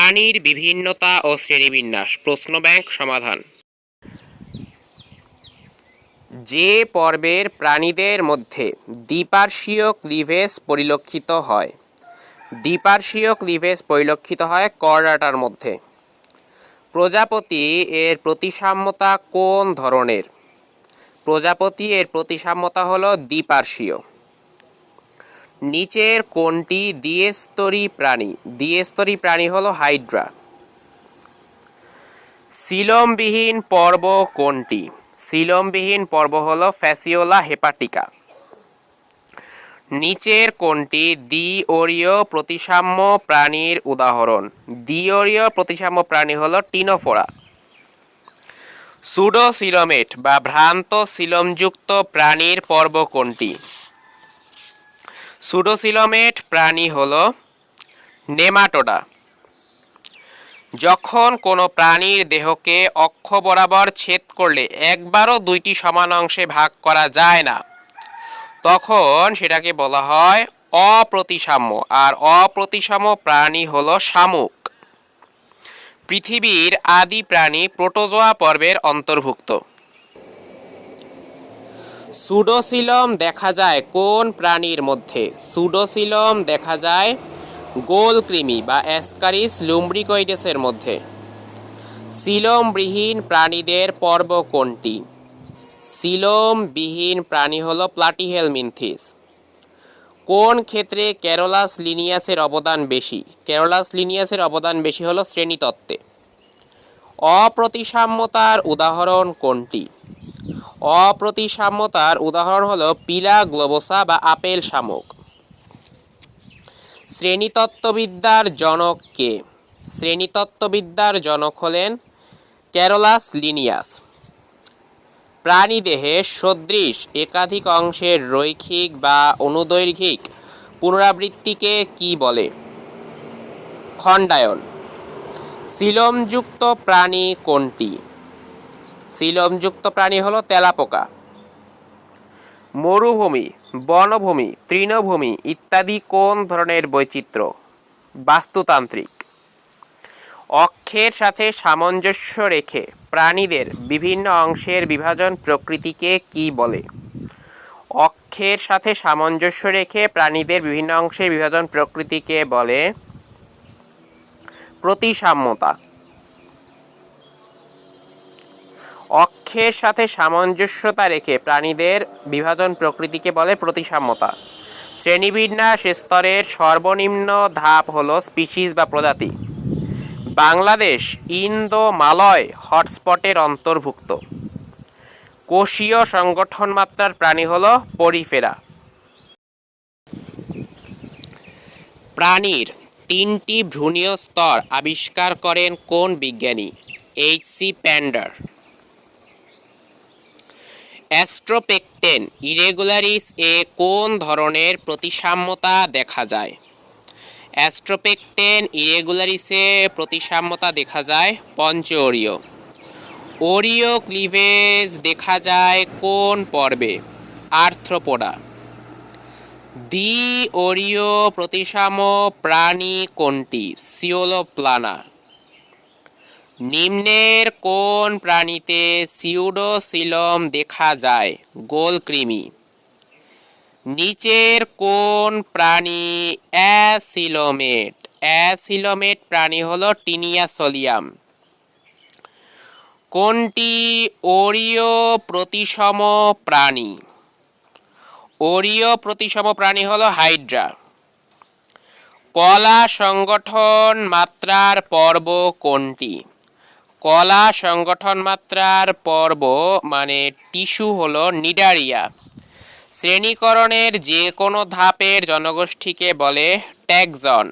প্রাণীর বিভিন্নতা ও শ্রেণীবিন্যাস প্রশ্ন ব্যাংক সমাধান। যে পর্বের প্রাণীদের মধ্যে দ্বিপার্শ্বীয় ক্লিভেজ পরিলক্ষিত হয়। দ্বিপার্শ্বীয় ক্লিভেজ পরিলক্ষিত হয় করডাটার মধ্যে। প্রজাপতি এর প্রতিসাম্যতা কোন ধরনের? প্রজাপতি এর প্রতিসাম্যতা হলো দ্বিপার্শ্বীয়। নিচের কোনটি দ্বিস্তরী প্রাণী? দ্বিস্তরী প্রাণী হলো হাইড্রা। সিলোমবিহীন পর্ব কোনটি? সিলোমবিহীন পর্ব হলো ফ্যাসিওলা হেপাটিকা। নিচের কোনটি দ্বিঅরীয় প্রতিসাম্য প্রাণীর উদাহরণ? দ্বিঅরীয় প্রতিসাম্য প্রাণী হলো টিনোফোরা। সুডোসিলোমেট বা ভ্রান্ত সিলোমযুক্ত প্রাণীর পর্ব কোনটি? সুডোসিলোমেট প্রাণী হলো নেমাটোডা। যখন কোনো প্রাণীর দেহকে অক্ষ বরাবর ছেদ করলে একবারও দুইটি সমান অংশে ভাগ করা যায় না, তখন সেটাকে বলা হয় অপ্রতিসাম্য। আর অপ্রতিসাম্য প্রাণী হলো শামুক। পৃথিবীর আদি প্রাণী প্রোটোজোয়া পর্বের অন্তর্ভুক্ত। সুডোসিলম দেখা যায় কোন প্রাণীর মধ্যে? সুডোসিলম দেখা যায় গোলকৃমি বা অ্যাসকারিস লুম্ব্রিকয়েডেসের মধ্যে। সিলোমবিহীন প্রাণীদের পর্ব কোনটি? সিলোমবিহীন প্রাণী হলো প্লাটিহেলমিনথিস। কোন ক্ষেত্রে ক্যারোলাস লিনিয়াসের অবদান বেশি? ক্যারোলাস লিনিয়াসের অবদান বেশি হলো শ্রেণীতত্ত্বে। অপ্রতিসাম্যতার উদাহরণ কোনটি? অপ্রতিসাম্যতার উদাহরণ হলো পিলা গ্লোবোসা বা আপেল শামুক। শ্রেণীতত্ত্ববিদ্যার জনক কে? শ্রেণীতত্ত্ববিদ্যার জনক হলেন ক্যারোলাস লিনিয়াস। প্রাণীদেহে সদৃশ একাধিক অংশের রৈখিক বা অনুদৈর্ঘিক পুনরাবৃত্তিকে কি বলে? খণ্ডায়ন। সিলোমযুক্ত প্রাণী কোনটি? সিলোমযুক্ত প্রাণী হলো তেলাপোকা। মরুভূমি, বনভূমি, তৃণভূমি ইত্যাদি কোন ধরনের বৈচিত্র্য? বাস্তুতান্ত্রিক। অক্ষের সাথে সামঞ্জস্য রেখে প্রাণীদের বিভিন্ন অংশের বিভাজন প্রকৃতিকে কি বলে? অক্ষের সাথে সামঞ্জস্য রেখে প্রাণীদের বিভিন্ন অংশের বিভাজন প্রকৃতিকে বলে প্রতিসাম্যতা। অক্ষের সাথে সামঞ্জস্যতা রেখে প্রাণীদের বিভাজন প্রকৃতিকে বলে প্রতিসাম্যতা। শ্রেণীবিন্যাস স্তরের সর্বনিম্ন ধাপ হলো স্পিসিস বা প্রজাতি। বাংলাদেশ ইন্দো মালয় হটস্পটের অন্তর্ভুক্ত। কোষীয় সংগঠন মাত্রার প্রাণী হলো পরিফেরা। প্রাণীর তিনটি ভ্রূণীয় স্তর আবিষ্কার করেন কোন বিজ্ঞানী? এইচ.সি. প্যান্ডার। অ্যাস্ট্রোপেকটেন ইরেগুলারিস এ কোন ধরনের প্রতিসাম্যতা দেখা যায়? অ্যাস্ট্রোপেকটেন ইরেগুলারিসে প্রতিসাম্যতা দেখা যায় পঞ্চঅরীয়। অরীয় ক্লিভেজ দেখা যায় কোন পর্বে? আর্থ্রোপোডা। দ্বিঅরীয় প্রতিসাম্য প্রাণী কোনটি? সিওলোপ্লানা। নিম্নের কোন প্রাণীতে সিউডোসিলম দেখা যায়? গোলকৃমি। নিচের কোন প্রাণী অ্যাসিলোমেট? অ্যাসিলোমেট প্রাণী হলো টিনিয়া সোলিয়াম। কোনটি অরীয় প্রতিসম প্রাণী? অরীয় প্রতিসম প্রাণী হলো হাইড্রা। কলা সংগঠন মাত্রার পর্ব কোনটি? কলা সংগঠন মাত্রার পর্ব মানে টিস্যু হলো নিডারিয়া। শ্রেণীকরণের যে কোনো ধাপের জনগোষ্ঠীকে বলে ট্যাক্সন।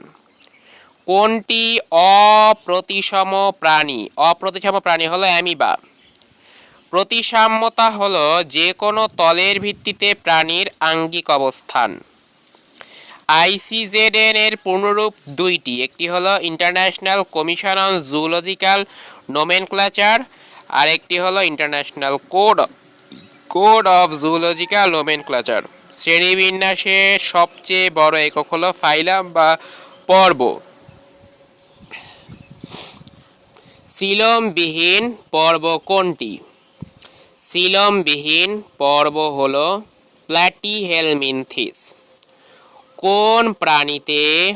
কোনটি অপ্রতিসম প্রাণী? অপ্রতিসম প্রাণী হলো অ্যামিবা। প্রতিসাম্যতা হলো যে কোনো তলের ভিত্তিতে প্রাণীর আঙ্গিক অবস্থান। আইসিজেডএন এর পূর্ণরূপ দুইটি, একটি হলো international commission on zoological nomenclature আর একটি হলো international code of zoological nomenclature. শ্রেণীবিন্যাসে সবচেয়ে বড় একক হলো ফাইলাম বা পর্ব। সিলোমবিহীন পর্ব কোনটি? সিলোমবিহীন পর্ব হল প্ল্যাটিহেলমিনথিস। কোন প্রাণীতে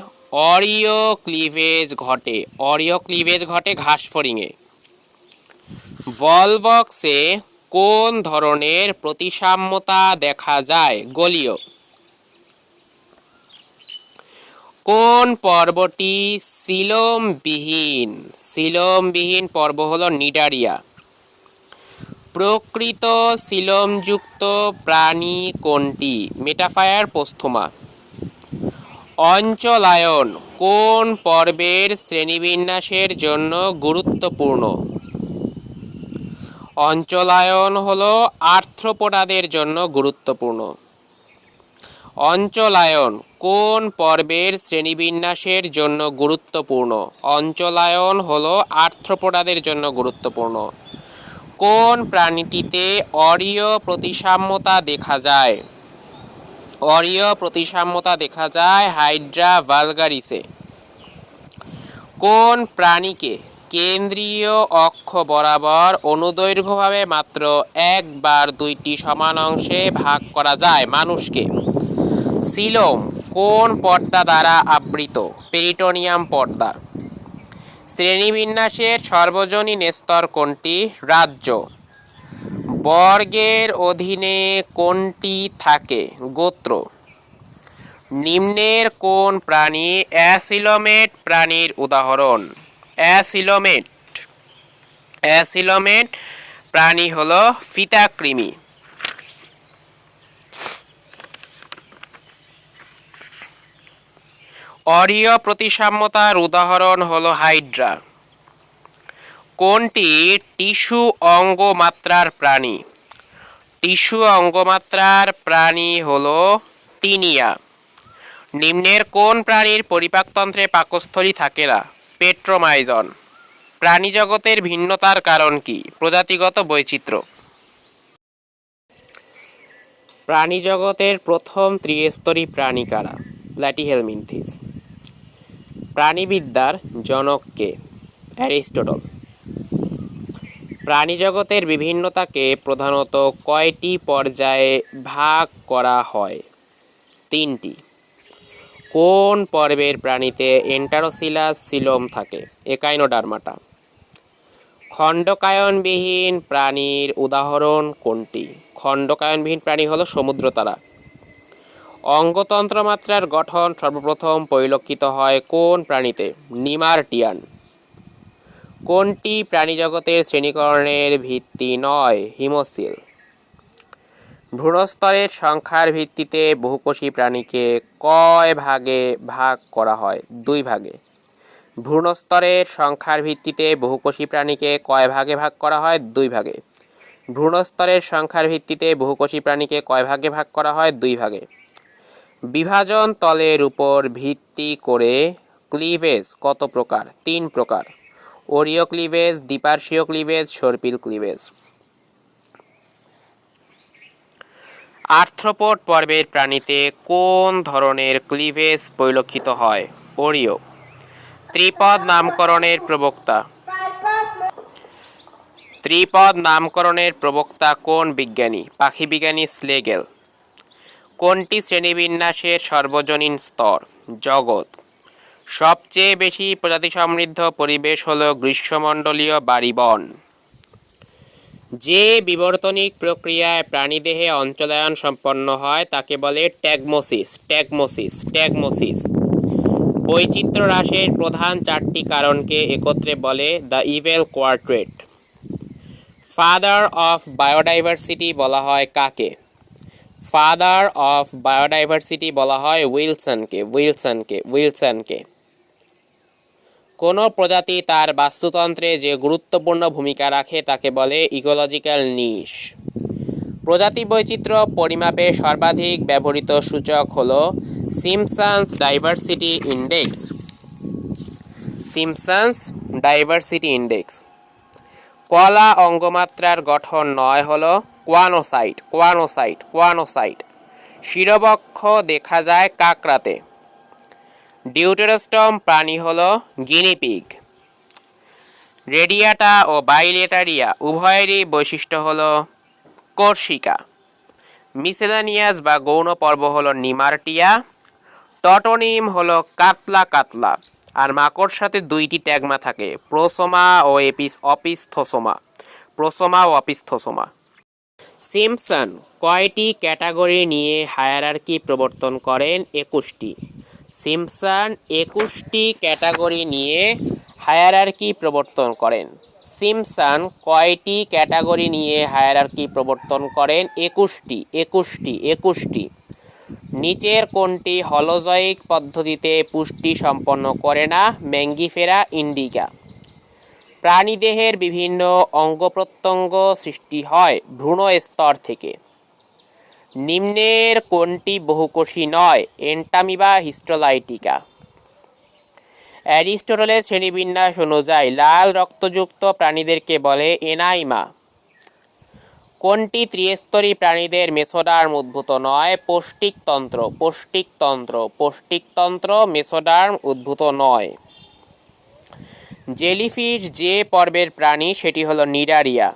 অরিও ক্লিভেজ ঘটে? অরিও ক্লিভেজ ঘটে ঘাসফড়িংয়ে। ভলভক্সে কোন ধরনের প্রতিসাম্যতা দেখা যায়? গলীয়। কোন পর্বটি সিলোমবিহীন? সিলোমবিহীন পর্ব হল নিডারিয়া। প্রকৃত সিলোমযুক্ত প্রাণী কোনটি? মেটাফায়ার পোস্থুমা। অঞ্চলায়ন কোন পর্বের শ্রেণীবিন্যাসের জন্য গুরুত্বপূর্ণ? অঞ্চলায়ন হল আর্থ্রোপোডাদের জন্য গুরুত্বপূর্ণ। অঞ্চলায়ন কোন পর্বের শ্রেণীবিন্যাসের জন্য গুরুত্বপূর্ণ? অঞ্চলায়ন হল আর্থ্রোপোডাদের জন্য গুরুত্বপূর্ণ। কোন প্রাণীটিতে অরীয় প্রতিসাম্যতা দেখা যায়? অরীয় প্রতিসাম্যতা দেখা যায় হাইড্রা ভালগারিসে। কোন প্রাণীকে কেন্দ্রীয় অক্ষ বরাবর অনুদৈর্ঘ্যভাবে মাত্র একবার দুইটি সমান অংশে ভাগ করা যায়? মানুষকে। সিলোম কোন পর্দা দ্বারা আবৃত? পেরিটোনিয়াম পর্দা। শ্রেণীবিন্যাসের সর্বজনীন স্তর কোনটি? রাজ্য। বর্গের অধীনে কোনটি থাকে? গোত্র। নিম্নের কোন প্রাণী অ্যাসিলোমেট প্রাণীর উদাহরণ? অ্যাসিলোমেট অ্যাসিলোমেট প্রাণী হল ফিতাকৃমি। অরীয় প্রতিসাম্যতার উদাহরণ হল হাইড্রা। কোনটি টিস্যু অঙ্গমাত্রার প্রাণী? টিস্যু অঙ্গমাত্রার প্রাণী হল টিনিয়া। নিম্নের কোন প্রাণীর পরিপাকতন্ত্রে পাকস্থলী থাকে না? পেট্রোমাইজন। প্রাণীজগতের ভিন্নতার কারণ কি? প্রজাতিগত বৈচিত্র্য। প্রাণীজগতের প্রথম ত্রিস্তরী প্রাণী কারা? প্ল্যাটিহেলমিনথিস। প্রাণীবিদ্যার জনক কে? অ্যারিস্টটল। প্রাণীজগতের বিভিন্নতাকে প্রধানত কয়টি পর্যায়ে ভাগ করা হয়? তিনটি। কোন পর্বের প্রাণীতে এন্টারোসিলাস সিলোম থাকে? একাইনোডার্মাটা। খণ্ডকায়নবিহীন প্রাণীর উদাহরণ কোনটি? খণ্ডকায়নবিহীন প্রাণী হল সমুদ্রতারা। অঙ্গতন্ত্র মাত্রার গঠন সর্বপ্রথম পরিলক্ষিত হয় কোন প্রাণীতে? নিমার্টিয়ান। কোনটি প্রাণীজগতের শ্রেণীকরণের ভিত্তি নয়? হিমোসিল। ভ্রূণস্তরের সংখ্যার ভিত্তিতে বহুকোষী প্রাণীকে কয় ভাগে ভাগ করা হয়? দুই ভাগে। ভ্রূণস্তরের সংখ্যার ভিত্তিতে বহুকোষী প্রাণীকে কয় ভাগে ভাগ করা হয়? দুই ভাগে। ভ্রূণস্তরের সংখ্যার ভিত্তিতে বহুকোষী প্রাণীকে কয় ভাগে ভাগ করা হয়? দুই ভাগে। বিভাজন তলের উপর ভিত্তি করে ক্লিভেজ কত প্রকার? তিন প্রকার। অরীয় ক্লিভেজ, দ্বিপার্শ্বীয় ক্লিভেজ, সর্পিল ক্লিভেজ। আর্থ্রোপড পর্বের প্রাণীতে কোন ধরনের ক্লিভেজ পরিলক্ষিত হয়? অরীয়। ত্রিপদ নামকরণের প্রবক্তা? ত্রিপদ নামকরণের প্রবক্তা কোন বিজ্ঞানী? পাখি বিজ্ঞানী স্লেগেল। কোনটি শ্রেণীবিন্যাসের সর্বজনীন স্তর? জগৎ। সবচেয়ে বেশি প্রজাতি সমৃদ্ধ পরিবেশ হল গ্রীষ্মমণ্ডলীয় বাড়িবন। যে বিবর্তনিক প্রক্রিয়ায় প্রাণীদেহে অঞ্চলায়ন সম্পন্ন হয় তাকে বলে ট্যাগমোসিস। ট্যাগমোসিস ট্যাগমোসিস। বৈচিত্র্য হ্রাসের প্রধান চারটি কারণকে একত্রে বলে the evil quartet. Father of biodiversity বলা হয় কাকে? ফাদার অফ বায়োডাইভার্সিটি বলা হয় উইলসনকে। কোনো প্রজাতি তার বাস্তুতন্ত্রে যে গুরুত্বপূর্ণ ভূমিকা রাখে তাকে বলে ইকোলজিক্যাল নিশ। প্রজাতি বৈচিত্র্য পরিমাপে সর্বাধিক ব্যবহৃত সূচক হল Simpson's diversity index. Simpson's diversity index. কলা অঙ্গমাত্রার গঠন নয় হল কোয়ানোসাইট। শিরবক্ষ দেখা যায় কাঁকড়াতে। ডিউটেরোস্টম প্রাণী হল গিনিপিগ। রেডিয়াটা ও বাইলেটারিয়া উভয়েরই বৈশিষ্ট্য হলো কোর্সিকা। মিসেলানিয়াস বা গৌণ পর্ব হলো নিমার্টিয়া। টটোনিম হলো কাতলা কাতলা। আর মাকড়সাতে দুইটি ট্যাগমা থাকে, প্রোসোমা ও অপিস্থোসোমা। প্রোসোমা ও অপিস্থোসোমা। সিম্পসন কয়টি ক্যাটাগরি নিয়ে হায়ারার্কি প্রবর্তন করেন? 21টি। সিম্পসন 21টি ক্যাটাগরি নিয়ে হায়ারার্কি প্রবর্তন করেন। সিম্পসন কয়টি ক্যাটাগরি নিয়ে হায়ারার্কি প্রবর্তন করেন? 21টি। নিচের কোনটি হলোজয়িক পদ্ধতিতে পুষ্টি সম্পন্ন করে না? Mangifera indica. প্রাণীদেহের বিভিন্ন অঙ্গ-প্রত্যঙ্গ সৃষ্টি হয় ভ্রূণ স্তর থেকে। নিম্নের কোনটি বহুকোষী নয়? Entamoeba histolytica. অ্যারিস্টটলের শ্রেণীবিন্যাস অনুযায়ী লাল রক্তযুক্ত প্রাণীদেরকে বলে এনাইমা। কোনটি ত্রিস্তরী প্রাণীদের মেসোডার্ম উদ্ভূত নয়? পৌষ্টিকতন্ত্র মেসোডার্ম উদ্ভূত নয়। জেলিফিশ যে পর্বের প্রাণী সেটি হলো নিডারিয়া।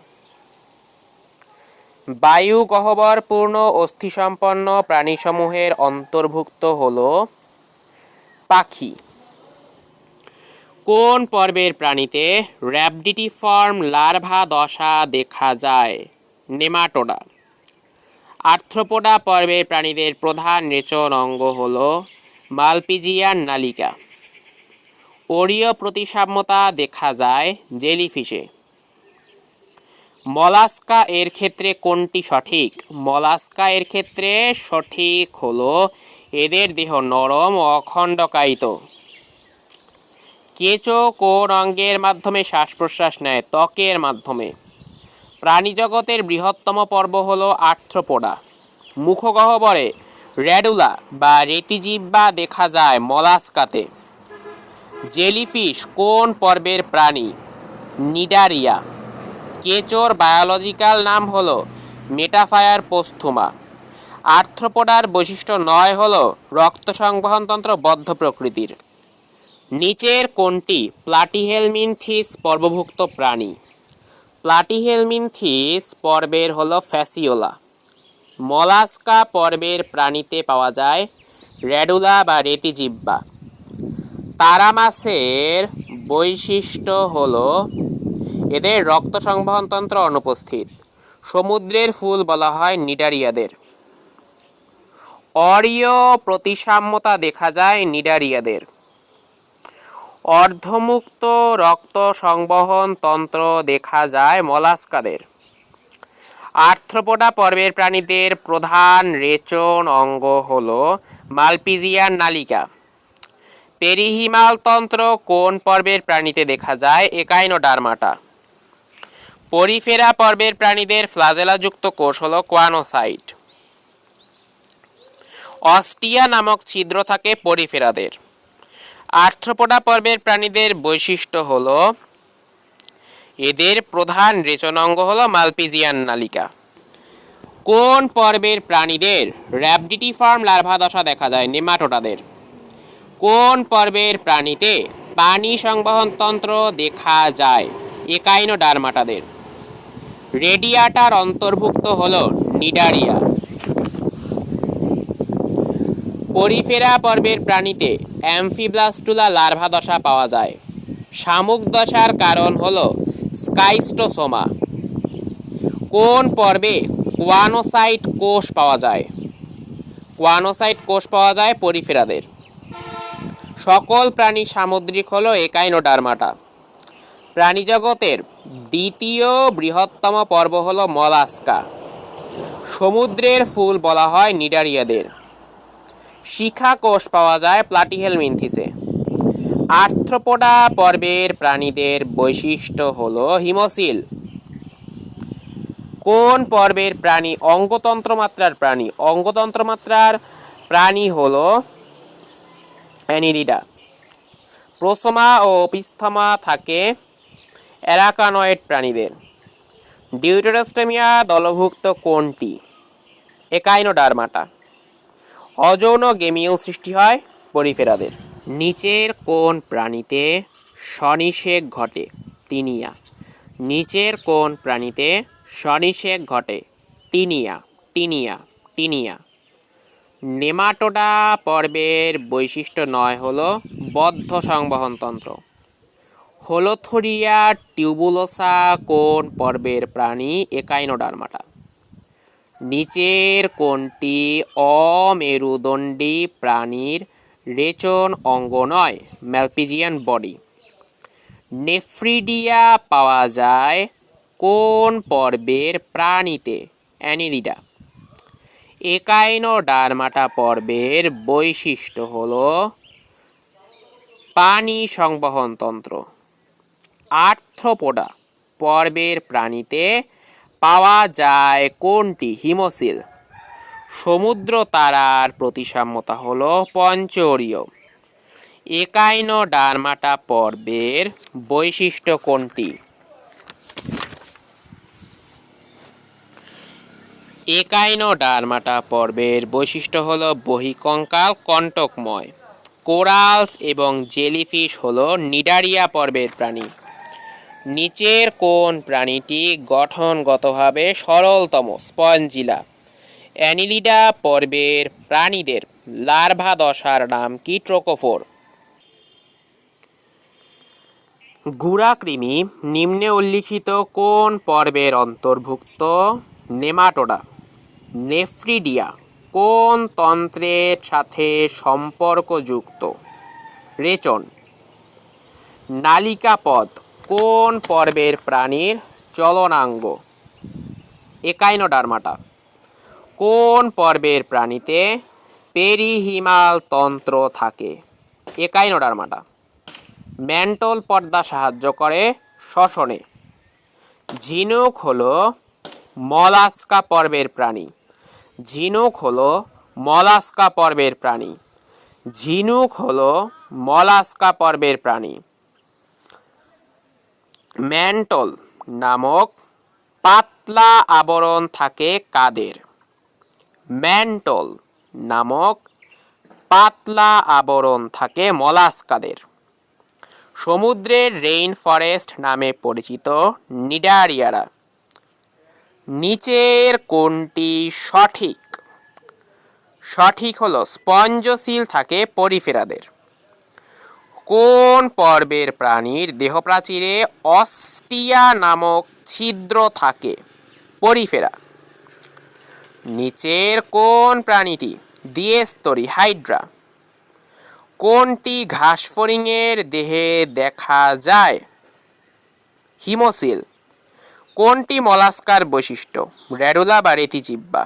বায়ু গহ্বরপূর্ণ অস্থিসম্পন্ন প্রাণীসমূহের অন্তর্ভুক্ত হলো পাখি। কোন পর্বের প্রাণীতে র্যাবডিটিফর্ম লার্ভা দশা দেখা যায়? নেমাটোডা। আর্থ্রোপোডা পর্বের প্রাণীদের প্রধান রেচন অঙ্গ হল মালপিজিয়ান নালিকা। অরীয় প্রতিসাম্যতা দেখা যায় জেলিফিশে। মলাস্কা এর ক্ষেত্রে কোনটি সঠিক? মলাস্কা এর ক্ষেত্রে সঠিক হলো এদের দেহ নরম ও অখণ্ডকায়িত। কেঁচো কোন অঙ্গের মাধ্যমে শ্বাস প্রশ্বাস নেয়? ত্বকের মাধ্যমে। প্রাণীজগতের বৃহত্তম পর্ব হল আর্থ্রোপোডা। মুখগহ্বরে র্যাডুলা বা রেতিজিহ্বা দেখা যায় মলাস্কাতে। জেলিফিশ কোন পর্বের প্রাণী? নিডারিয়া। কেঁচোর বায়োলজিক্যাল নাম হল মেটাফায়ার পোস্থুমা। আর্থ্রোপোডার বৈশিষ্ট্য 9 হল রক্ত সংবহনতন্ত্র বদ্ধ প্রকৃতির। নিচের কোনটি প্লাটিহেলমিনথিস পর্বভুক্ত প্রাণী? প্লাটিহেলমিনথিস পর্বের হল ফ্যাসিওলা। মলাস্কা পর্বের প্রাণীতে পাওয়া যায় র্যাডুলা বা রেতিজিহ্বা। তারা মাছের বৈশিষ্ট্য হল এদের রক্ত সংবহনতন্ত্র অনুপস্থিত। সমুদ্রের ফুল বলা হয় নিডারিয়াদের। অরীয় প্রতিসাম্যতা দেখা যায় নিডারিয়াদের। অর্ধমুক্ত রক্ত সংবহন তন্ত্র দেখা যায় মলাস্কাদের। আর্থ্রোপোডা পর্বের প্রাণীদের প্রধান রেচন অঙ্গ হল মালপিজিয়ান নালিকা। পেরিহিমাল তন্ত্র কোন পর্বের প্রাণীতে দেখা যায়? একাইনোডার্মাটা। পরিফেরা পর্বের প্রাণীদের ফ্লাজেলাযুক্ত কোষ হল কোয়ানোসাইট। অস্টিয়া নামক ছিদ্র থাকে পরিফেরাদের। আর্থ্রোপোডা পর্বের প্রাণীদের বৈশিষ্ট্য হল এদের প্রধান রেচনাঙ্গ হল মালপিজিয়ান নালিকা। কোন পর্বের প্রাণীদের র্যাবডিটিফর্ম লার্ভা দশা দেখা যায়? নেমাটোডাদের। কোন পর্বের প্রাণীতে পানি সংবহন তন্ত্র দেখা যায়? একাইনোডার্মাটাদের। রেডিয়াটার অন্তর্ভুক্ত হল নিডারিয়া। পরিফেরা পর্বের প্রাণীতে অ্যামফিব্লাস্টুলা লার্ভা দশা পাওয়া যায়। শামুক দশার কারণ হল স্কাইস্টোসোমা। কোন পর্বে কোয়ানোসাইট কোষ পাওয়া যায়? কোয়ানোসাইট কোষ পাওয়া যায় পরিফেরাদের। সকল প্রাণী সামুদ্রিক হল একাইনোডার্মাটা। প্রাণীজগতের দ্বিতীয় বৃহত্তম পর্ব হল মলাস্কা। সমুদ্রের ফুল বলা হয় নিডারিয়াদের। শিখা কোষ পাওয়া যায় প্লাটিহেলমিনথিসে। আর্থ্রোপোডা পর্বের প্রাণীদের বৈশিষ্ট্য হল হিমোসিল। কোন পর্বের প্রাণী অঙ্গতন্ত্র মাত্রার প্রাণী? অঙ্গতন্ত্র মাত্রার প্রাণী হল অ্যানিলিডা। প্রোসোমা ও অপিস্থমা থাকে অ্যারাকানয়েড প্রাণীদের। ডিউটেরোস্টোমিয়া দলভুক্ত কোনটি? একাইনোডার্মাটা। অযৌন গেমিউল সৃষ্টি হয় পরিফেরাদের। নিচের কোন প্রাণীতে সনিষেক ঘটে? তিনিয়া। নিচের কোন প্রাণীতে সনিষেক ঘটে? Tinea, tinea, tinea. নেমাটোডা পর্বের বৈশিষ্ট্য 9 হলো বদ্ধ সংবহনতন্ত্র। হোলোথোরিয়া টিউবুলোসা কোন পর্বের প্রাণী? একাইনোডার্মাটা। নিচের কোনটি অমেরুদণ্ডী প্রাণীর রেচন অঙ্গ নয়? Malpighian body. নেফ্রিডিয়া পাওয়া যায় কোন পর্বের প্রাণীতে? অ্যানিলিডা। একাইনোডার্মাটা পর্বের বৈশিষ্ট্য হলো পানি সংবহনতন্ত্র। আর্থ্রোপোডা পর্বের প্রাণীতে পাওয়া যায় কোনটি? হিমোসিল। সমুদ্র তারার প্রতিসাম্যতা হলো পঞ্চরীয়। একাইনোডার্মাটা পর্বের বৈশিষ্ট্য কোনটি? একাইনোডার্মাটা পর্বের বৈশিষ্ট্য হলো বহিঃকঙ্কাল কণ্টকময়। কোরালস এবং জেলিফিশ হলো নিডারিয়া পর্বের প্রাণী। নিচের কোন প্রাণীটি গঠনগতভাবে সরলতম? স্পঞ্জিলা। অ্যানিলিডা পর্বের প্রাণীদের লার্ভা দশার নাম কি? ট্রোকোফোর। গুড়াকৃমি নিম্নে উল্লিখিত কোন পর্বের অন্তর্ভুক্ত? নেমাটোডা। নেফ্রিডিয়া কোন তন্ত্রের সাথে সম্পর্কযুক্ত? রেচন। নালিকাপদ কোন পর্বের প্রাণীর চলনাঙ্গ? একাইনোডার্মাটা। কোন পর্বের প্রাণীতে পেরিহিমাল তন্ত্র থাকে? একাইনোডার্মাটা। ম্যান্টল পর্দা সাহায্য করে শ্বসনে। ঝিনুক হলো মলাস্কা পর্বের প্রাণী। ঝিনুক হলো মলাস্কা পর্বের প্রাণী। ঝিনুক হলো মলাস্কা পর্বের প্রাণী। ম্যান্টল নামক পাতলা আবরণ থাকে কাদের? ম্যান্টল নামক পাতলা আবরণ থাকে মলাস্কাদের। সমুদ্রের রেইন ফরেস্ট নামে পরিচিত নিডারিয়ারা। নিচের কোনটি সঠিক? সঠিক হলো স্পঞ্জশীল থাকে পরিফেরাদের। কোন পর্বের প্রাণীর দেহপ্রাচীরে অস্টিয়া নামক ছিদ্র থাকে? পরিফেরা। নিচের কোন প্রাণীটি দ্বিস্তরী? হাইড্রা। কোনটি ঘাসফড়িংয়ের দেহে দেখা যায়? হিমোসিল। কোনটি মলাস্কার বৈশিষ্ট্য? র্যাডুলা বা রেতিজিহ্বা।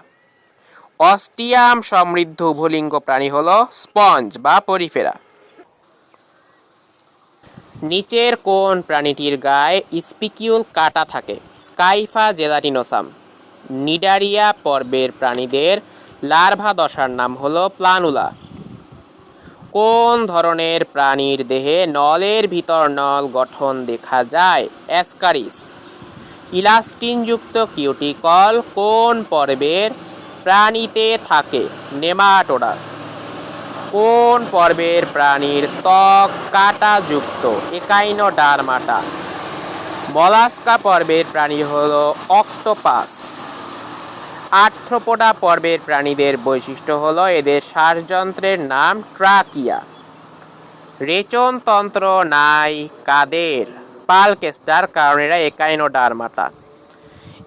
অস্টিয়াম সমৃদ্ধ উভলিঙ্গ প্রাণী হল স্পঞ্জ বা পরিফেরা। নিচের কোন প্রাণীটির গায়ে স্পিকিউল কাটা থাকে? স্কাইফা জেলাটিনোসাম। নিডারিয়া পর্বের প্রাণীদের লার্ভা দশার নাম হল প্লানুলা। কোন ধরনের প্রাণীর দেহে নলের ভিতর নল গঠন দেখা যায়? অ্যাসকারিস। ইলাস্টিনযুক্ত কিউটিকল কোন পর্বের প্রাণীতে থাকে? নেমাটোডা। কোন পর্বের প্রাণীর ত্বক কাঁটাযুক্ত? একাইনোডার্মাটা। মলাস্কা পর্বের প্রাণী হল অক্টোপাস। আর্থ্রোপোডা পর্বের প্রাণীদের বৈশিষ্ট্য হল এদের শ্বাসযন্ত্রের নাম ট্রাকিয়া। রেচনতন্ত্র নাই কাদের? পালকেস্টার, কারণ এরা একাইনোডার্মাটা।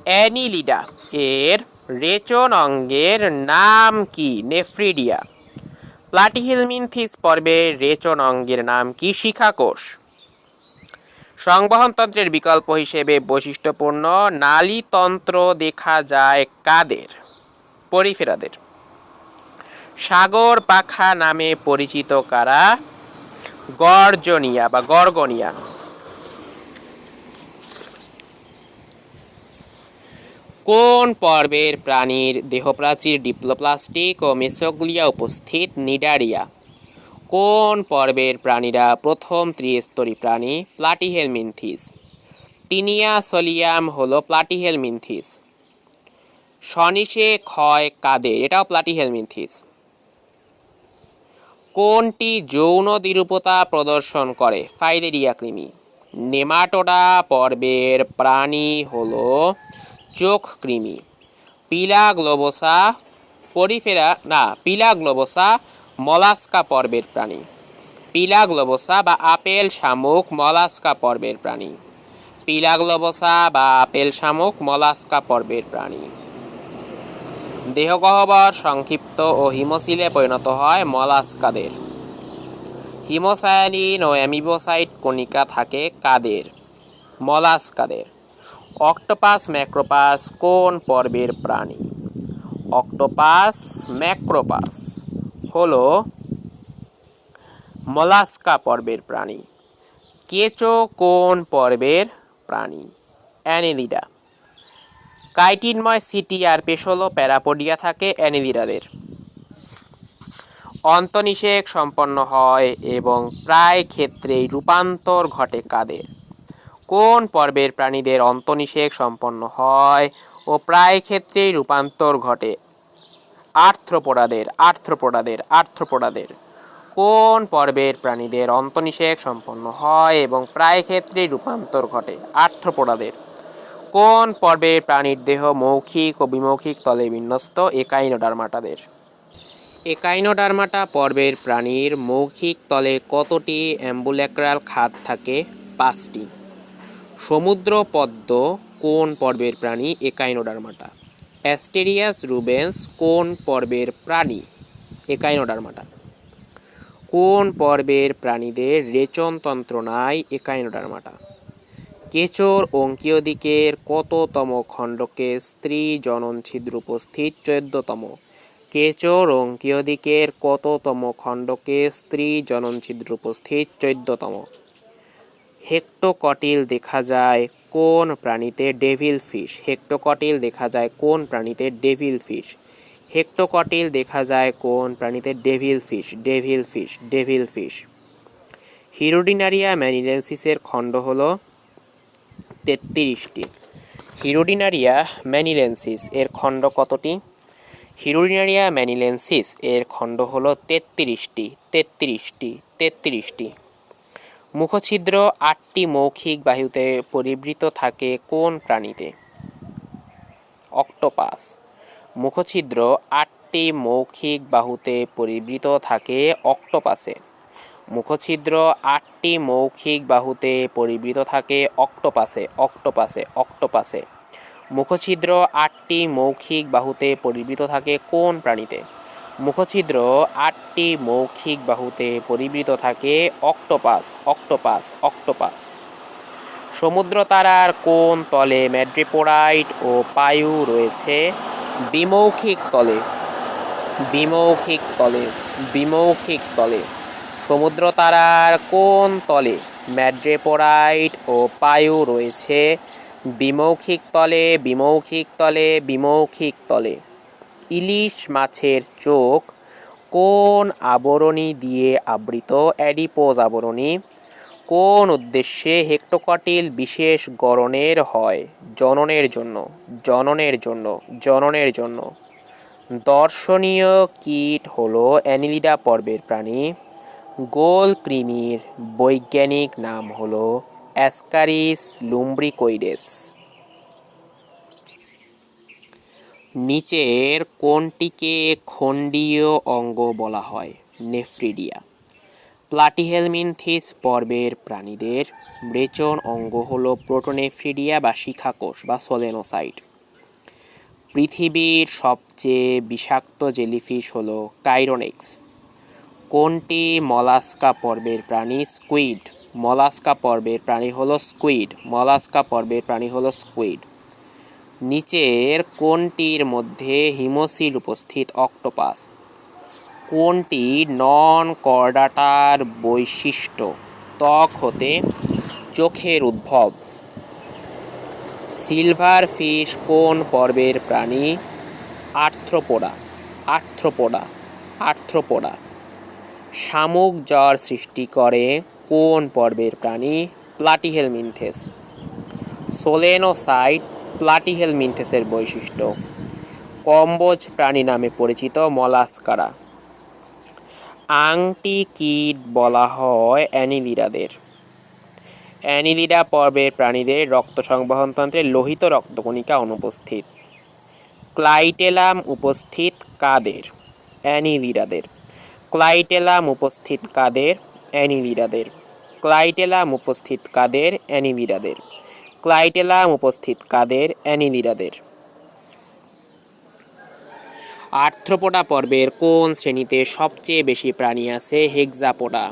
অ্যানিলিডা এর রেচন অঙ্গের নাম কি? নেফ্রিডিয়া। প্লাটিহেলমিনথিস পর্বের রেচন অঙ্গের নাম কি? শিখাকোষ। সংবহনতন্ত্রের বিকল্প হিসেবে বৈশিষ্ট্যপূর্ণ নালীতন্ত্র দেখা যায় কাদের? পরিফেরাদের। সাগর পাখা নামে পরিচিত কারা? গর্জনিয়া বা গর্গনিয়া। কোন পর্বের প্রাণীর দেহপ্রাচীর ডিপ্লোপ্লাস্টিক ও মেসোগ্লিয়া উপস্থিত? নিডারিয়া। কোন পর্বের প্রাণীরা প্রথম ত্রিস্তরী প্রাণী? প্লাটিহেলমিনথিস। টিনিয়া সোলিয়াম হলো প্লাটিহেলমিনথিস। সনিষেক হয় কাদের? এটাও প্লাটিহেলমিনথিস। কোনটি যৌন দ্বিরূপতা প্রদর্শন করে? ফাইলেরিয়া কৃমি। নেমাটোডা পর্বের প্রাণী হলো চোখকৃমি। পিলাগ্লোবোসা মলাস্কা পর্বের প্রাণী। পিলাগ্লোবোসা বা আপেল শামুক মলাস্কা পর্বের প্রাণী। পিলাগ্লোবোসা বা আপেল শামুক মলাস্কা পর্বের প্রাণী। দেহগহ্বর সংক্ষিপ্ত ও হিমশিলে পরিণত হয় মলাস্কাদের। হিমোসায়ানিন ও অ্যামিবোসাইট কণিকা থাকে কাদের? মলাস্কাদের। অক্টোপাস ম্যাক্রোপাস কোন পর্বের প্রাণী? অক্টোপাস ম্যাক্রোপাস হলো মলাস্কা পর্বের প্রাণী। কেঁচো কোন পর্বের প্রাণী? অ্যানেলিডা। কাইটিনময় সিটি আর পেশোলো প্যারাপোডিয়া থাকে অ্যানেলিডাদের। অন্তনিষেক সম্পন্ন হয় এবং প্রায় ক্ষেত্রেই রূপান্তর ঘটে কাদের? কোন পর্বের প্রাণীদের অন্তনিষেক সম্পন্ন হয় ও প্রায় ক্ষেত্রেই রূপান্তর ঘটে? আর্থ্রোপোডাদের। কোন পর্বের প্রাণীদের অন্তনিষেক সম্পন্ন হয় এবং প্রায় ক্ষেত্রেই রূপান্তর ঘটে? আর্থ্রোপোডাদের। কোন পর্বের প্রাণীর দেহ মৌখিক ও বিমৌখিক তলে বিন্যস্ত? একাইনোডার্মাটাদের। একাইনোডার্মাটা পর্বের প্রাণীর মৌখিক তলে কতটি অ্যাম্বুল্যাক্রাল খাদ থাকে? 5টি। সমুদ্র পদ্ম কোন পর্বের প্রাণী? একাইনোডার্মাটা। অ্যাস্টেরিয়াস রুবেন্স কোন পর্বের প্রাণী? একাইনোডার্মাটা। কোন পর্বের প্রাণীদের রেচনতন্ত্র নাই? একাইনোডার্মাটা। কেঁচোর অঙ্কীয় দিকের কততম খণ্ডকে স্ত্রী জনন ছিদ্র উপস্থিত? 14তম। কেঁচোর অঙ্কীয় দিকের কততম খণ্ডকে স্ত্রী জনন ছিদ্র উপস্থিত? 14তম। হেক্টোকটিল দেখা যায় কোন প্রাণীতে? Devil fish. হেক্টোকটিল দেখা যায় কোন প্রাণীতে? Devil fish. হেক্টোকটিল দেখা যায় কোন প্রাণীতে? Devil fish. হিরোডিনারিয়া ম্যানিলেন্সিসের খণ্ড হল 33টি। হিরোডিনারিয়া ম্যানিলেন্সিস এর খণ্ড কতটি? হিরোডিনারিয়া ম্যানিলেন্সিস এর খণ্ড হল 33টি। মুখছিদ্র 8টি মৌখিক বাহুতে পরিবৃত থাকে কোন প্রাণীতে? অক্টোপাস। মুখছিদ্র 8টি মৌখিক বাহুতে পরিবৃত থাকে অক্টোপাসে। মুখছিদ্র 8টি মৌখিক বাহুতে পরিবৃত থাকে অক্টোপাসে। মুখছিদ্র 8টি মৌখিক বাহুতে পরিবৃত থাকে কোন প্রাণীতে? মুখছিদ্র 8টি মৌখিক বাহুতে পরিবৃত থাকে অক্টোপাস। সমুদ্র তারার কোন তলে ম্যাড্রিপোডাইট ও পায়ু রয়েছে? বিমৌখিক তলে। সমুদ্র তারার কোন তলে ম্যাড্রিপোডাইট ও পায়ু রয়েছে? বিমৌখিক তলে। ইলিশ মাছের চোখ কোন আবরণী দিয়ে আবৃত? অ্যাডিপোজ আবরণী। কোন উদ্দেশ্যে হেক্টোকটিল বিশেষ গড়নের হয়? জননের জন্য। দর্শনীয় কীট হল অ্যানেলিডা পর্বের প্রাণী। গোল কৃমির বৈজ্ঞানিক নাম হল অ্যাসকারিস লুম্ব্রিকোইডেস। নিচের কোনটিকে খণ্ডীয় অঙ্গ বলা হয়? নেফ্রিডিয়া। প্লাটিহেলমিনথিস পর্বের প্রাণীদের রেচন অঙ্গ হল প্রোটোনেফ্রিডিয়া বা শিখাকোষ বা সোলেনোসাইট। পৃথিবীর সবচেয়ে বিষাক্ত জেলিফিশ হল কাইরোনেক্স। কোনটি মলাস্কা পর্বের প্রাণী? স্কুইড। মলাস্কা পর্বের প্রাণী হল স্কুইড। নিচের কোনটির মধ্যে হিমোসিল উপস্থিত? অক্টোপাস। কোনটি নন কর্ডাটার বৈশিষ্ট্য? ত্বক হতে চোখের উদ্ভব। সিলভার ফিশ কোন পর্বের প্রাণী? আর্থ্রোপোডা। শামুক জ্বর সৃষ্টি করে কোন পর্বের প্রাণী? প্লাটিহেলমিনথেস। সোলেনোসাইট প্লাটিহেলমিনথেসের বৈশিষ্ট্য। কম্বোজ প্রাণী নামে পরিচিত মলাস্কারা। আংটি কীট বলা হয় অ্যানেলিডাদের। অ্যানিলিডা পর্বের প্রাণীদের রক্ত সংবহনতন্ত্রে লোহিত রক্তকণিকা অনুপস্থিত। ক্লাইটেলাম উপস্থিত কাদের? অ্যানিলিডাদের। ক্লাইটেলাম উপস্থিত কাদের? অ্যানিলিডাদের। ক্লাইটেলাম উপস্থিত কাদের? অ্যানিলিডাদের। ক্লাইটেলাম উপস্থিত কাদের? অ্যানিলিডাদের। আর্থ্রোপোডা পর্বের কোন শ্রেণীতে সবচেয়ে বেশি প্রাণী আছে? হেক্সাপোডা।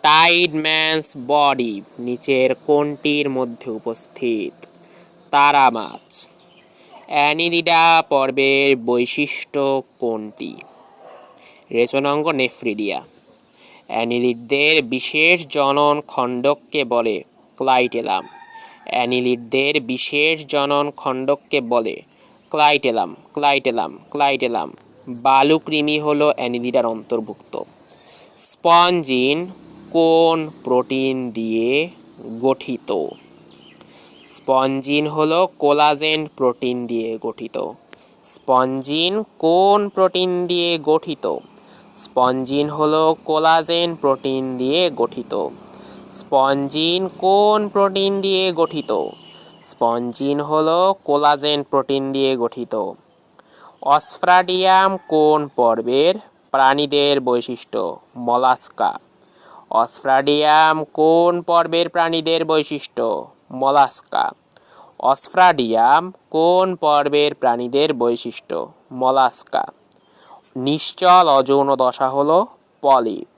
টাইডম্যানস বডি নিচের কোনটির মধ্যে উপস্থিত? তারা মাছ। অ্যানিলিডা পর্বের বৈশিষ্ট্য কোনটি? রেচনাঙ্গ নেফ্রিডিয়া। অ্যানিলিডদের বিশেষ জনন খণ্ডককে বলে ক্লাইটেলাম। অ্যানিলিডদের বিশেষ জনন খণ্ডককে বলে ক্লাইটেলাম। ক্লাইটেলাম। ক্লাইটেলাম। বালুকৃমি হল অ্যানিলিডার অন্তর্ভুক্ত। স্পঞ্জিন কোন প্রোটিন দিয়ে গঠিত? স্পঞ্জিন হল কোলাজেন প্রোটিন দিয়ে গঠিত। স্পঞ্জিন কোন প্রোটিন দিয়ে গঠিত? স্পঞ্জিন হল কোলাজেন প্রোটিন দিয়ে গঠিত। স্পঞ্জিন কোন প্রোটিন দিয়ে গঠিত? স্পঞ্জিন হল কোলাজেন প্রোটিন দিয়ে গঠিত। অস্ট্রাডিয়াম কোন পর্বের প্রাণীদের বৈশিষ্ট্য? মলাস্কা। অস্ট্রাডিয়াম কোন পর্বের প্রাণীদের বৈশিষ্ট্য? মলাস্কা। অস্ট্রাডিয়াম কোন পর্বের প্রাণীদের বৈশিষ্ট্য? মলাস্কা। নিশ্চল অযৌন দশা হল পলিপ।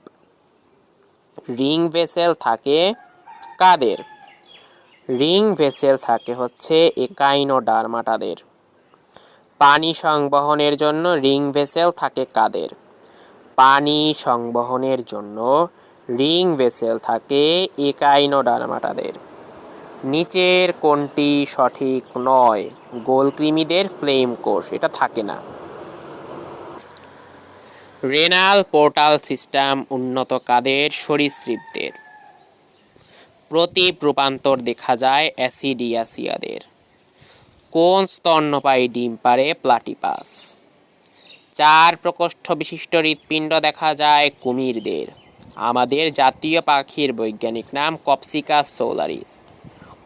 রিং ভেসেল থাকে কাদের? রিং ভেসেল থাকে হচ্ছে একাইনোডার্মাটাদের। পানি সংবহনের জন্য রিং ভেসেল থাকে কাদের? পানি সংবহনের জন্য রিং ভেসেল থাকে একাইনোডার্মাটাদের। নিচের কোনটি সঠিক নয়? গোলকৃমিদের ফ্লেম কোষ, এটা থাকে না। রেনাল পোর্টাল সিস্টেম উন্নত কাদের? সরীসৃপদের। প্রতীপ রূপান্তর দেখা যায় অ্যাসিডিয়াসিয়াদের। কোন স্তন্যপায়ী ডিম পাড়ে? প্লাটিপাস। 4 প্রকোষ্ঠ বিশিষ্ট হৃৎপিণ্ড দেখা যায় কুমিরদের। আমাদের জাতীয় পাখির বৈজ্ঞানিক নাম কপসিকাস সোলারিস।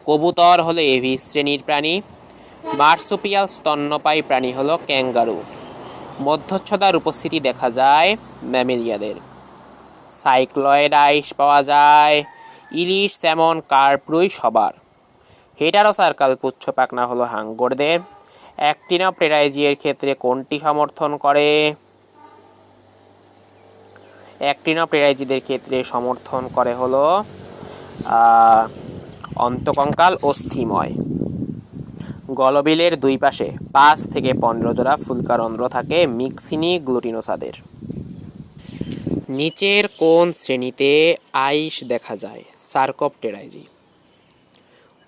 কবুতর হলো এভিস শ্রেণীর প্রাণী। মার্সুপিয়াল স্তন্যপায়ী প্রাণী হলো ক্যাঙ্গারু। মধ্যচ্ছদার উপস্থিতি দেখা যায় ম্যামেলিয়াদের। সাইক্লয়েড আইস পাওয়া যায় ইলিশ, স্যামন, কার্প, রুই সবার। হেটারোসার্কাল পুচ্ছ পাখনা হলো হাঙ্গরদের। অ্যাক্টিনোপ্টেরাইজিয়ের ক্ষেত্রে কোনটি সমর্থন করে? অ্যাক্টিনোপ্টেরাইজিদের ক্ষেত্রে সমর্থন করে হলো অন্তকঙ্কাল অস্থিময়। গলবিলের দুই পাশে 5 থেকে 15 জোড়া ফুলকারন্ধ্র থাকে মিক্সিনি গ্লুটিনোসাদের। নিচের কোন শ্রেণীতে আইস দেখা যায়? সার্কোপটেরাইজি।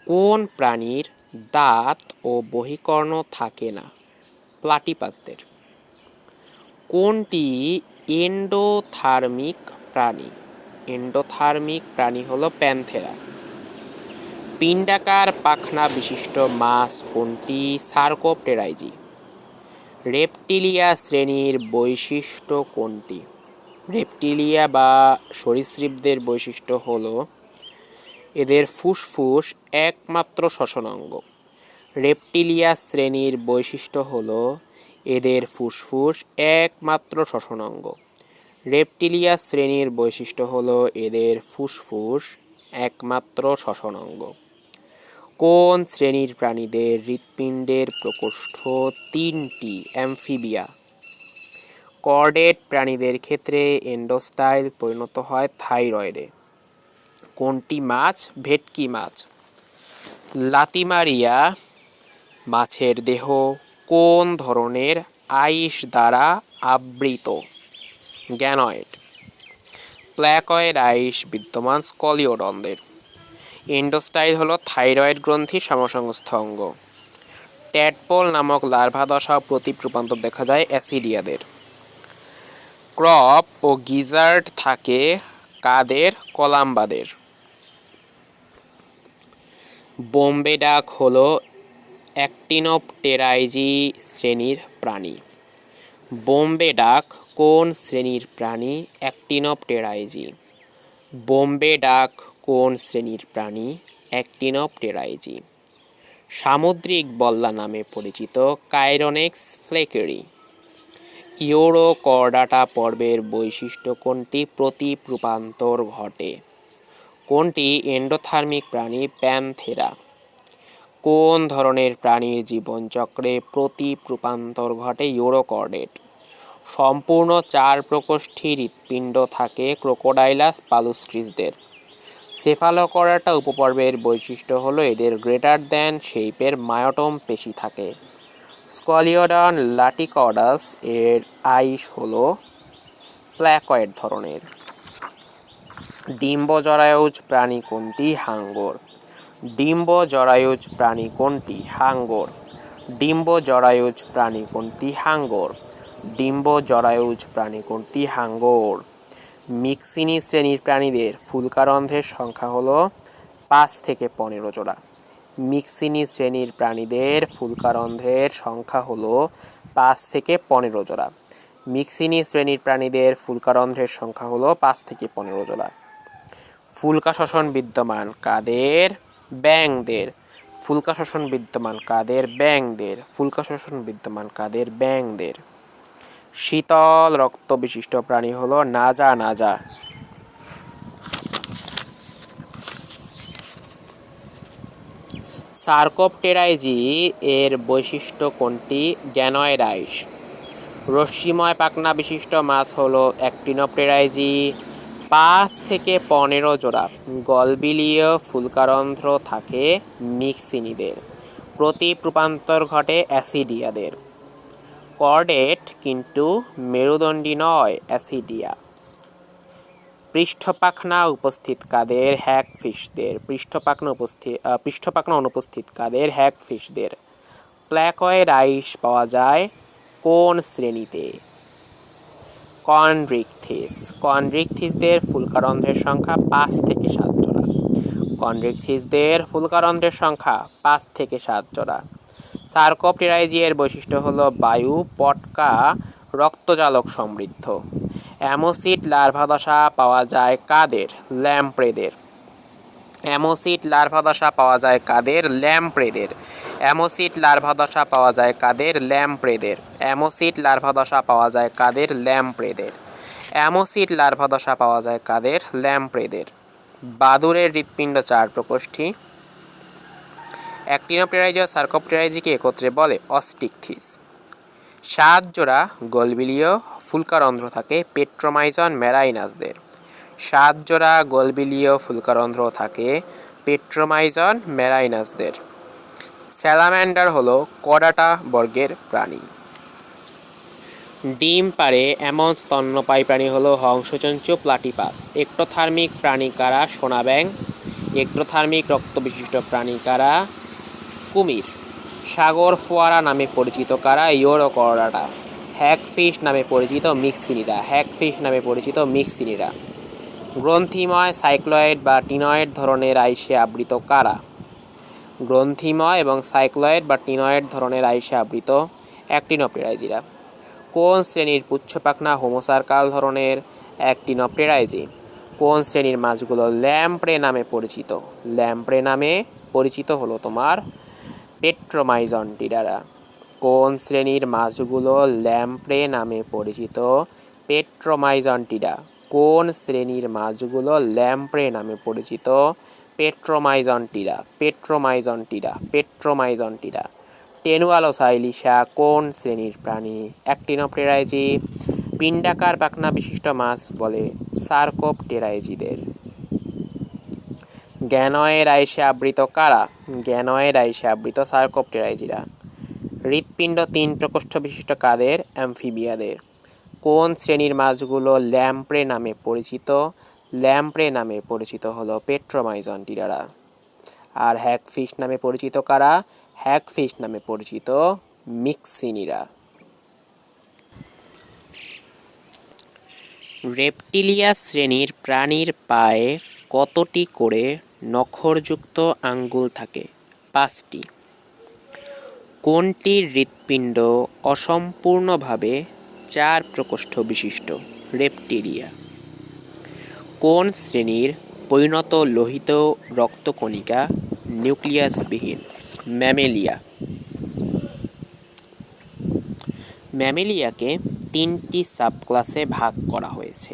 কোন প্রাণীর দাঁত ও বহিকর্ণ থাকে না? প্লাটিপাসদের। কোনটি এন্ডোথার্মিক প্রাণী? এন্ডোথার্মিক প্রাণী হলো প্যান্থেরা। পিণ্ডাকার পাখনা বিশিষ্ট মাছ কোনটি? সার্কোপটেরাইজি। রেপটিলিয়া শ্রেণীর বৈশিষ্ট্য কোনটি? রেপটিলিয়া বা সরীসৃপদের বৈশিষ্ট্য হলো এদের ফুসফুস একমাত্র শ্বসন অঙ্গ। রেপটিলিয়া শ্রেণীর বৈশিষ্ট্য হলো এদের ফুসফুস একমাত্র শ্বসন অঙ্গ। রেপটিলিয়া শ্রেণীর বৈশিষ্ট্য হলো এদের ফুসফুস একমাত্র শ্বসন অঙ্গ। কোন শ্রেণীর প্রাণীদের হৃৎপিণ্ডের প্রকোষ্ঠ 3টি? অ্যামফিবিয়া। কর্ডেট প্রাণীদের ক্ষেত্রে এন্ডোস্টাইল পরিণত হয় থাইরয়েডে। কোনটি মাছ? ভেটকি মাছ। লাতিমারিয়া মাছের দেহ কোন ধরনের আইস দ্বারা আবৃত? গ্যানয়েড। প্ল্যাকয়েড আইস বিদ্যমান স্কলিওডনদের। এন্ডোস্টাইল হলো থাইরয়েড গ্রন্থির সমসংস্থ অঙ্গ। ট্যাডপোল নামক লার্ভা দশা প্রতীপ রূপান্তর দেখা যায় অ্যাসিডিয়াদের। ক্রপ ও গিজার্ড থাকে কাদের? কলাম্বাদের। বোম্বে ডাক হল অ্যাক্টিনোপটেরাইজি শ্রেণীর প্রাণী। বোম্বে ডাক কোন শ্রেণীর প্রাণী? অ্যাক্টিনোপটেরাইজি। বোম্বে ডাক কোন শ্রেণীর প্রাণী? অ্যাক্টিনোপটেরাইজি। সামুদ্রিক বল্লা নামে পরিচিত কাইরোনেক্স ফ্লেকেরি। ইউরোকর্ডাটা পর্বের বৈশিষ্ট্য কোনটি? প্রতীপ রূপান্তর ঘটে। কোনটি এন্ডোথার্মিক প্রাণী? প্যানথেরা। কোন ধরনের প্রাণীর জীবনচক্রে প্রতীপ রূপান্তর ঘটে? ইউরোকর্ডেট। সম্পূর্ণ 4 প্রকোষ্ঠী হৃৎপিণ্ড থাকে ক্রোকোডাইলাস পালুস্ট্রিসদের। সেফালোকর্ডাটা উপপর্বের বৈশিষ্ট্য হলো এদের গ্রেটার দ্যান শেপের মায়োটম পেশি থাকে। স্কলিওডন লাটিকর্ডাস এর আইস হলো প্ল্যাকয়েড ধরনের। ডিম্ব জরায়ুজ প্রাণী কোনটি? হাঙ্গর। ডিম্ব জরায়ুজ প্রাণী কোনটি? হাঙ্গর। ডিম্ব জরায়ুজ প্রাণী কোনটি? হাঙ্গর। ডিম্ব জরায়ুজ প্রাণী কোনটি? হাঙ্গর। মিক্সিনি শ্রেণীর প্রাণীদের ফুলকারন্ধ্রের সংখ্যা হলো 5 থেকে 15 জোড়া। মিক্সিনি শ্রেণীর প্রাণীদের ফুলকারন্ধ্রের সংখ্যা হলো 5 থেকে 15 জোড়া। মিক্সিনি শ্রেণীর প্রাণীদের ফুলকারন্ধ্রের সংখ্যা হলো 5 থেকে 15 জোড়া। ফুলকা শ্বসন বিদ্যমান কাদের? ব্যাঙদের। ফুলকা শ্বসন বিদ্যমান কাদের? ব্যাঙদের। ফুলকা শ্বসন বিদ্যমান কাদের? ব্যাঙদের। শীতল রক্ত বিশিষ্ট প্রাণী হলো নাজা নাজা। সার্কোপটেরাইজি এর বৈশিষ্ট্য কোনটি? গ্যানয়েড আইস। রশ্মিময় পাখনা বিশিষ্ট মাছ হলো অ্যাক্টিনোপটেরাইজি। 5 থেকে 15 জোড়া গলবিলীয় ফুলকারন্ধ্র থাকে মিক্সিনিদের। প্রতীপ রূপান্তর ঘটে অ্যাসিডিয়াদের। কর্ডেট কিন্তু মেরুদণ্ডী নয়, অ্যাসিডিয়া। পৃষ্ঠপাখনা উপস্থিত কাদের? হ্যাগফিশদের। পৃষ্ঠপাখনা অনুপস্থিত কাদের? হ্যাগফিশদের। প্ল্যাকয়েড আইস পাওয়া যায় কোন শ্রেণীতে? কনড্রিকথিস। কনড্রিকথিসদের ফুলকারন্ধ্রের সংখ্যা 5 থেকে 7 জোড়া। কনড্রিকথিসদের ফুলকারন্ধ্রের সংখ্যা 5 থেকে 7 জোড়া। সার্কোপটেরাইজি এর বৈশিষ্ট্য হলো বায়ু পটকা রক্তজালক সমৃদ্ধ। অ্যামোসিড লার্ভাদশা পাওয়া যায় কাদের? ল্যাম্প্রেদের। অ্যামোসিড লার্ভাদশা পাওয়া যায় কাদের? ল্যাম্প্রেদের। অ্যামোসিড লার্ভাদশা পাওয়া যায় কাদের? ল্যাম্প্রেদের। অ্যামোসিড লার্ভাদশা পাওয়া যায় কাদের? ল্যাম্প্রেদের। অ্যামোসিড লার্ভাদশা পাওয়া যায় কাদের? ল্যাম্প্রেদের। বাদুড়ের হৃৎপিণ্ড 4 প্রকোষ্ঠী। অ্যাক্টিনোপটেরাইজি ও সার্কোপটেরাইজিকে একত্রে বলে অস্টিকথিস। 7 জোড়া গলবিলীয় ফুলকারন্ধ্র থাকে পেট্রোমাইজন ম্যারাইনাসদের। 7 জোড়া গলবিলীয় ফুলকারন্ধ্র থাকে পেট্রোমাইজন ম্যারাইনাসদের। স্যালামান্ডার হলো কর্ডাটা বর্গের প্রাণী। ডিম পাড়ে এমন স্তন্যপায়ী প্রাণী হলো হংসচঞ্চু প্লাটিপাস। এক্টোথার্মিক প্রাণী কারা? সোনা ব্যাঙ। এক্টোথার্মিক রক্ত বিশিষ্ট প্রাণী কারা? কুমির। সাগর ফোয়ারা নামে পরিচিত কারা? ইউরোকর্ডাটা। হ্যাগফিশ নামে পরিচিত মিক্সিনিরা। হ্যাগফিশ নামে পরিচিত মিক্সিনিরা। গ্রন্থিময় সাইক্লয়েড বা টিনয়েড ধরনের আইসে আবৃত কারা? গ্রন্থিময় এবং সাইক্লয়েড বা টিনয়েড ধরনের আইসে আবৃত অ্যাক্টিনোপটেরাইজিরা। কোন শ্রেণীর পুচ্ছপাখনা হোমোসার্কাল ধরনের? অ্যাক্টিনোপটেরাইজি। কোন শ্রেণীর মাছগুলো ল্যাম্প্রে নামে পরিচিত? ল্যাম্প্রে নামে পরিচিত হলো তোমার পেট্রোমাইজন্টিডারা। কোন শ্রেণীর মাছগুলো ল্যাম্প্রে নামে পরিচিত? পেট্রোমাইজন্টিডা। কোন শ্রেণীর মাছগুলো ল্যাম্প্রে নামে পরিচিত? পেট্রোমাইজন্টিডা। পেট্রোমাইজন্টিডা। পেট্রোমাইজন্টিডা। টেনুয়ালোসাইলিসা কোন শ্রেণীর প্রাণী? অ্যাক্টিনোপটেরাইজি। পিণ্ডাকার পাখনা বিশিষ্ট মাছ বলে সার্কোপটেরাইজিদের। গ্যানয়েড আইসে আবৃত কারা? গ্যানয়েড আইসে আবৃত সার্কোপটেরাইজিরা। হৃৎপিণ্ড 3 প্রকোষ্ঠ বিশিষ্ট কাদের? অ্যামফিবিয়াদের। কোন শ্রেণীর মাছগুলো ল্যাম্প্রে নামে পরিচিত? ল্যাম্প্রে নামে পরিচিত হলো পেট্রোমাইজন্টিডারা। আর হ্যাগফিশ নামে পরিচিত কারা? হ্যাগফিশ নামে পরিচিত মিক্সিনিরা। রেপ্টিলিয়া শ্রেণীর প্রাণীর পায়ে কতটি করে নখরযুক্ত আঙ্গুল থাকে? 5টি। কোনটির হৃৎপিণ্ড অসম্পূর্ণভাবে 4 প্রকোষ্ঠ বিশিষ্ট? রেপ্টিলিয়া। কোন শ্রেণীর পরিণত লোহিত রক্তকণিকা নিউক্লিয়াসবিহীন ম্যামেলিয়া। ম্যামেলিয়াকে 3টি সাবক্লাসে ভাগ করা হয়েছে।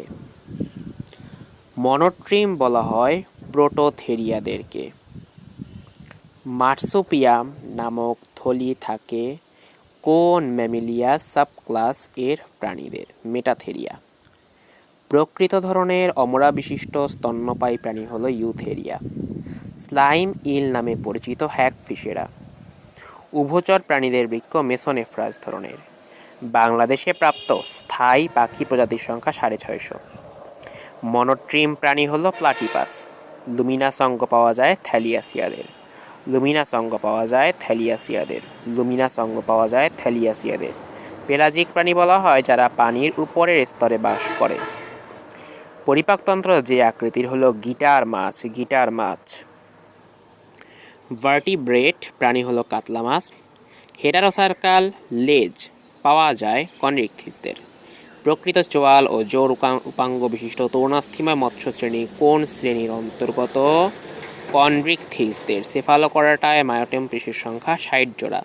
মনোট্রিম বলা হয় প্রোটোথেরিয়াদেরকে। মার্সুপিয়াম নামক থলি থাকে কোন ম্যামেলিয়া সাবক্লাস এর প্রাণীদের? মেটাথেরিয়া। প্রকৃত ধরনের অমরা বিশিষ্ট স্তন্যপায়ী প্রাণী হলো ইউথেরিয়া। স্লাইম ইল নামে পরিচিত হ্যাগফিশেরা। উভচর প্রাণীদের বৃক্ক মেসোনেফ্রাস ধরনের। বাংলাদেশে প্রাপ্ত স্থায়ী পাখি প্রজাতির সংখ্যা 650। মনোট্রিম প্রাণী হলো প্লাটিপাস। লুমিনাস অঙ্গ পাওয়া যায় থ্যালিয়াসিয়াদের। লুমিনাস অঙ্গ পাওয়া যায় থ্যালিয়াসিয়াদের। লুমিনাস অঙ্গ পাওয়া যায় থ্যালিয়াসিয়াদের। পেলাজিক প্রাণী বলা হয় যারা পানির উপরের স্তরে বাস করে। পরিপাকতন্ত্র যে আকৃতির হলো গিটার মাছ। গিটার মাছ। ভার্টিব্রেট প্রাণী হলো কাতলা মাছ। হেটারোসার্কাল লেজ পাওয়া যায় কনরিকথিসদের। প্রকৃত চোয়াল ও জোর উপাঙ্গ বিশিষ্ট তরুণাস্থিময় মৎস্য শ্রেণী কোন শ্রেণীর অন্তর্গত? কনরিকথিসদের। সেফালোকরাটায় মায়োটেম পেশির সংখ্যা 60 জোড়া।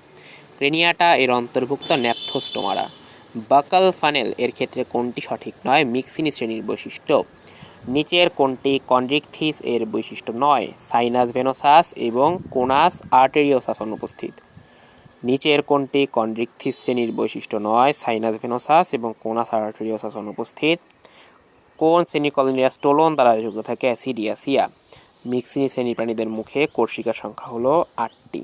ক্রেনিয়াটা এর অন্তর্ভুক্ত ন্যাপথোস্টোমারা। বাকাল ফানেল এর ক্ষেত্রে কোনটি সঠিক নয়? মিক্সিনি শ্রেণীর বৈশিষ্ট্য। নিচের কোনটি কনরিকথিস এর বৈশিষ্ট্য নয়? সাইনাস ভেনোসাস এবং কোনাস আর্টেরিওসাস অনুপস্থিত। নিচের কোনটি কনরিকথিস শ্রেণীর বৈশিষ্ট্য নয়? সাইনাস ভেনোসাস এবং কোনাস আর্টেরিওসাস অনুপস্থিত। কোন শ্রেণী কলোনিয়া স্টোলন দ্বারা যুক্ত থাকে? অ্যাসিডিয়াসিয়া। মিক্সিনি শ্রেণী প্রাণীদের মুখে কোর্সিকার সংখ্যা হলো 8টি।